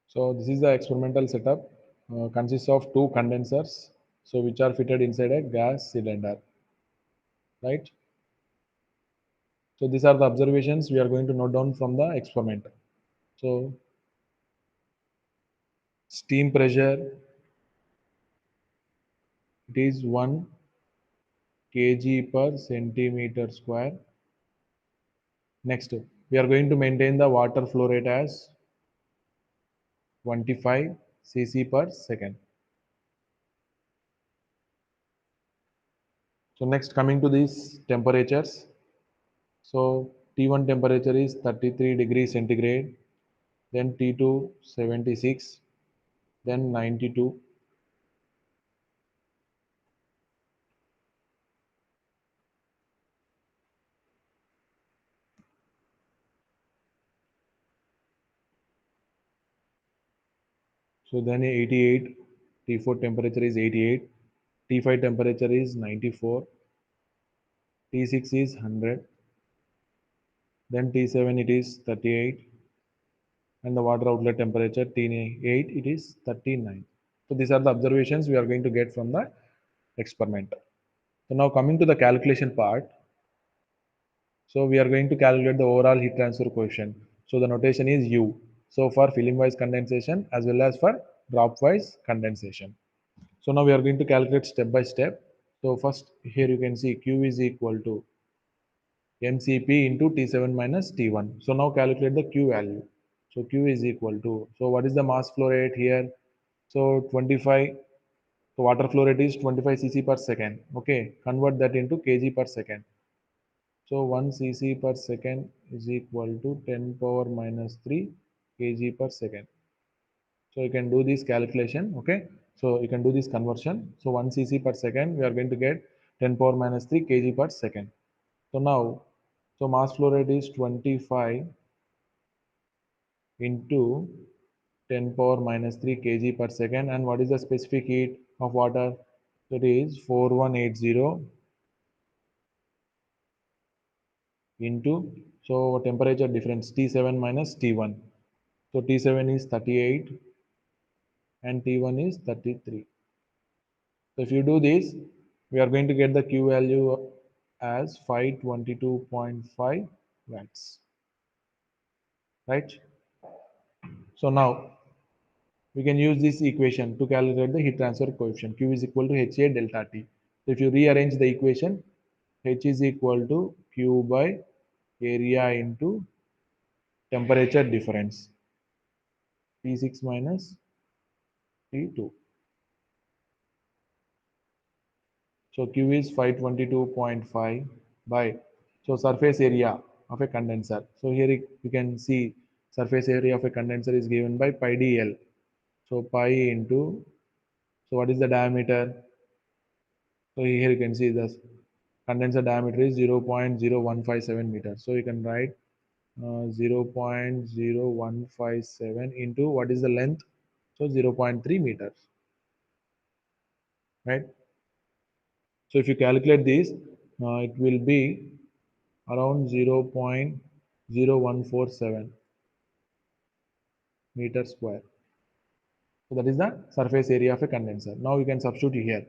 So this is the experimental setup. Consists of two condensers, so which are fitted inside a gas cylinder, right? So these are the observations we are going to note down from the experiment. So steam pressure, it is 1 kg per centimeter square. Next, we are going to maintain the water flow rate as 25 cc per second. So next, coming to these temperatures. So T1 temperature is 33 degrees centigrade, then T2 76, then 92, so then 88, T4 temperature is 88, T5 temperature is 94, T6 is 100, then T7 it is 38, and the water outlet temperature T8 it is 39. So these are the observations we are going to get from the experiment. So now coming to the calculation part, so we are going to calculate the overall heat transfer coefficient. So the notation is U. So for film wise condensation as well as for drop wise condensation. So now we are going to calculate step by step. So first here you can see Q is equal to mCp into T7 minus T1. So now calculate the Q value. So Q is equal to, so what is the mass flow rate here? So 25, so water flow rate is 25 cc per second. Okay, convert that into kg per second. So 1 cc per second is equal to 10 power minus 3 kg per second. So you can do this calculation. Okay, so you can do this conversion. So 1 cc per second, we are going to get 10 power minus 3 kg per second. So now, so mass flow rate is 25 into 10 power minus 3 kg per second. And what is the specific heat of water? So it is 4180 into, so temperature difference T7 minus T1. So T7 is 38 and T1 is 33. So if you do this, we are going to get the Q value as 522.5 watts, right? So now we can use this equation to calculate the heat transfer coefficient. Q is equal to HA delta T. So if you rearrange the equation, H is equal to Q by area into temperature difference, T6 minus T2. So Q is 522.5 by, so surface area of a condenser. So here you can see surface area of a condenser is given by pi dl. So pi into, so what is the diameter? So here you can see the condenser diameter is 0.0157 meters. So you can write 0.0157 into what is the length? So 0.3 meters, right? So if you calculate this, it will be around 0.0147 meter square. So that is the surface area of a condenser. Now you can substitute here.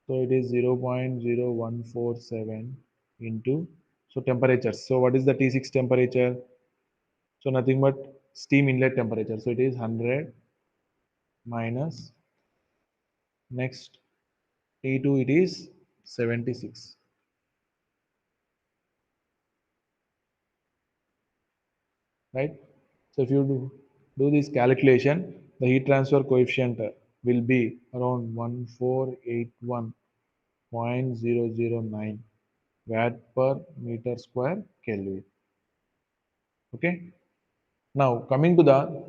So it is 0.0147 into, so temperatures. So what is the T6 temperature? So nothing but steam inlet temperature. So it is 100 minus, next T2 it is 76, right? So if you do this calculation, the heat transfer coefficient will be around 1481.009 watt per meter square Kelvin. Okay. Now coming to the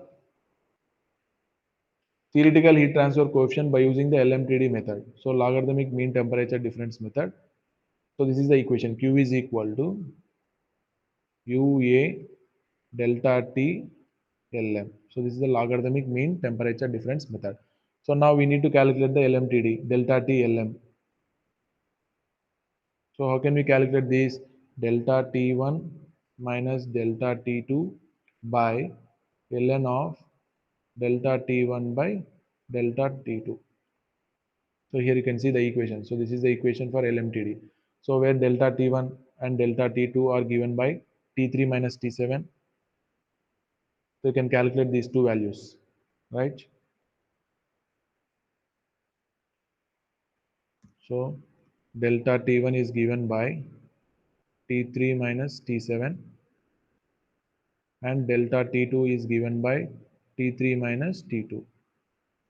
theoretical heat transfer coefficient by using the LMTD method. So logarithmic mean temperature difference method. So this is the equation. Q is equal to UA delta T LM. So this is the logarithmic mean temperature difference method. So now we need to calculate the LMTD, delta T LM. So how can we calculate this? Delta T1 minus delta T2 by ln of delta T1 by delta T2. So here you can see the equation. So this is the equation for LMTD. So where delta T1 and delta T2 are given by T3 minus T7. So you can calculate these two values, right? So delta T1 is given by T3 minus T7 and delta T2 is given by T3 minus T2. So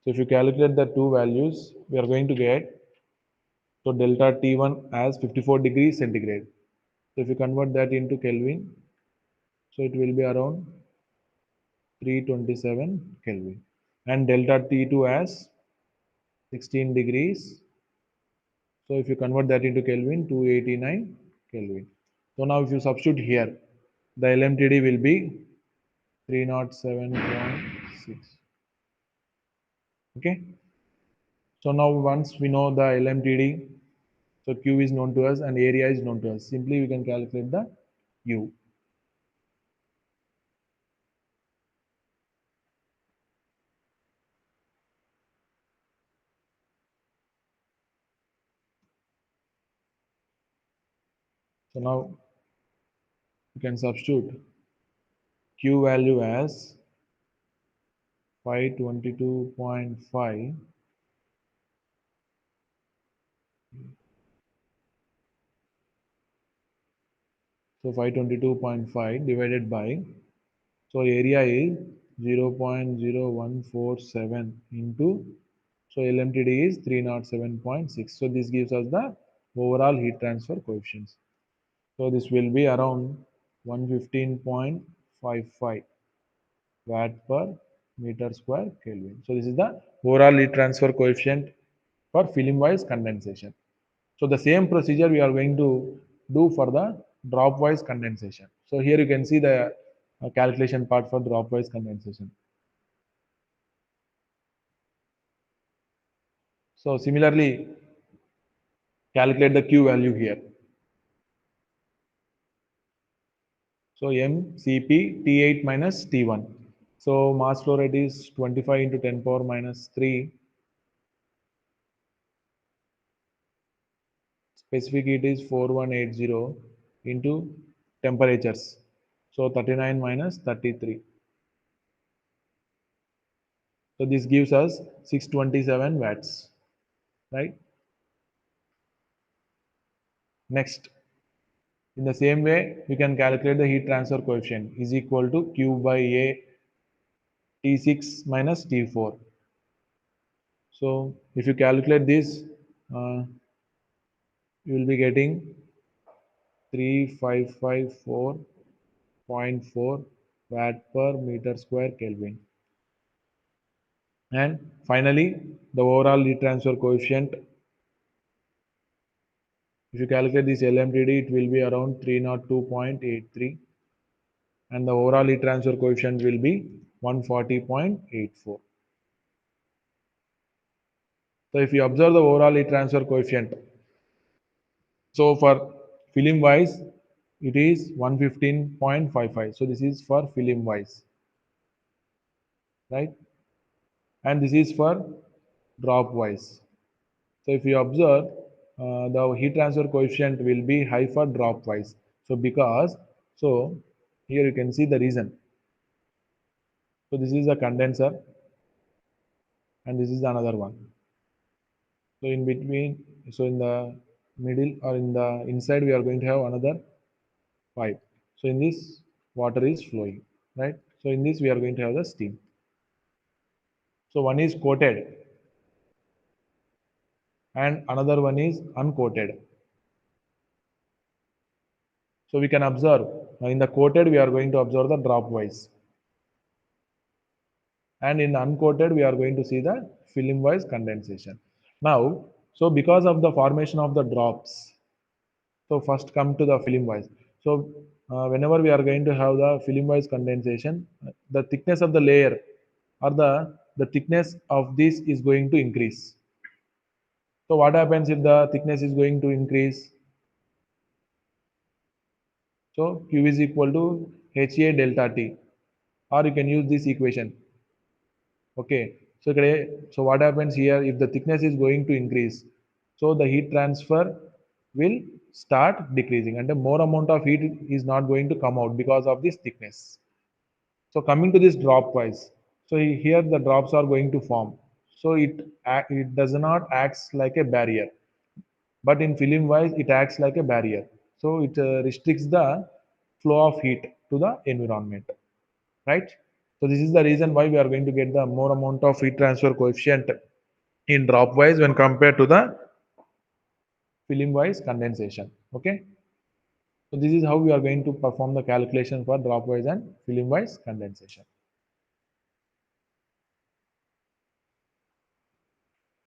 if you calculate the two values, we are going to get, so delta T1 as 54 degrees centigrade. So if you convert that into Kelvin, so it will be around 327 Kelvin. And delta T2 as 16 degrees. So if you convert that into Kelvin, 289 Kelvin. So now if you substitute here, the LMTD will be 307.6. Okay. So now once we know the LMTD, so Q is known to us and area is known to us. Simply we can calculate the U. So now you can substitute Q value as 522.5. So 522.5 divided by, so area is 0.0147 into, so LMTD is 307.6. So this gives us the overall heat transfer coefficients. So this will be around 115.55 watt per meter square Kelvin. So this is the overall heat transfer coefficient for film wise condensation. So the same procedure we are going to do for the drop wise condensation. So here you can see the calculation part for drop wise condensation. So similarly, calculate the Q value here. So MCP T8 minus T1. So mass flow rate is 25 into 10 power minus 3. Specific heat is 4180 into temperatures. So 39 minus 33. So this gives us 627 watts, right? Next, in the same way, we can calculate the heat transfer coefficient is equal to Q by A T6 minus T4. So if you calculate this, you will be getting 3554.4 watt per meter square Kelvin. And finally, the overall heat transfer coefficient, if you calculate this LMTD, it will be around 302.83 and the overall heat transfer coefficient will be 140.84. So if you observe the overall heat transfer coefficient, so for film wise, it is 115.55. So this is for film wise, right? And this is for drop wise. So if you observe, the heat transfer coefficient will be high for drop wise. So because, so here you can see the reason. So this is a condenser and this is another one. So in between, so in the middle or in the inside, we are going to have another pipe. So in this, water is flowing, right? So in this, we are going to have the steam. So one is coated and another one is uncoated. So we can observe in the coated, we are going to observe the drop wise. And in uncoated, we are going to see the film wise condensation. Now, so because of the formation of the drops, so first come to the film wise. So whenever we are going to have the film wise condensation, the thickness of the layer or the thickness of this is going to increase. So what happens if the thickness is going to increase? So Q is equal to HA delta T, or you can use this equation. Okay, so what happens here if the thickness is going to increase? So the heat transfer will start decreasing, and the more amount of heat is not going to come out because of this thickness. So coming to this drop wise, so here the drops are going to form. So it does not acts like a barrier, but in film wise it acts like a barrier. So it restricts the flow of heat to the environment, right? So this is the reason why we are going to get the more amount of heat transfer coefficient in drop wise when compared to the film wise condensation. Okay, so this is how we are going to perform the calculation for drop wise and film wise condensation.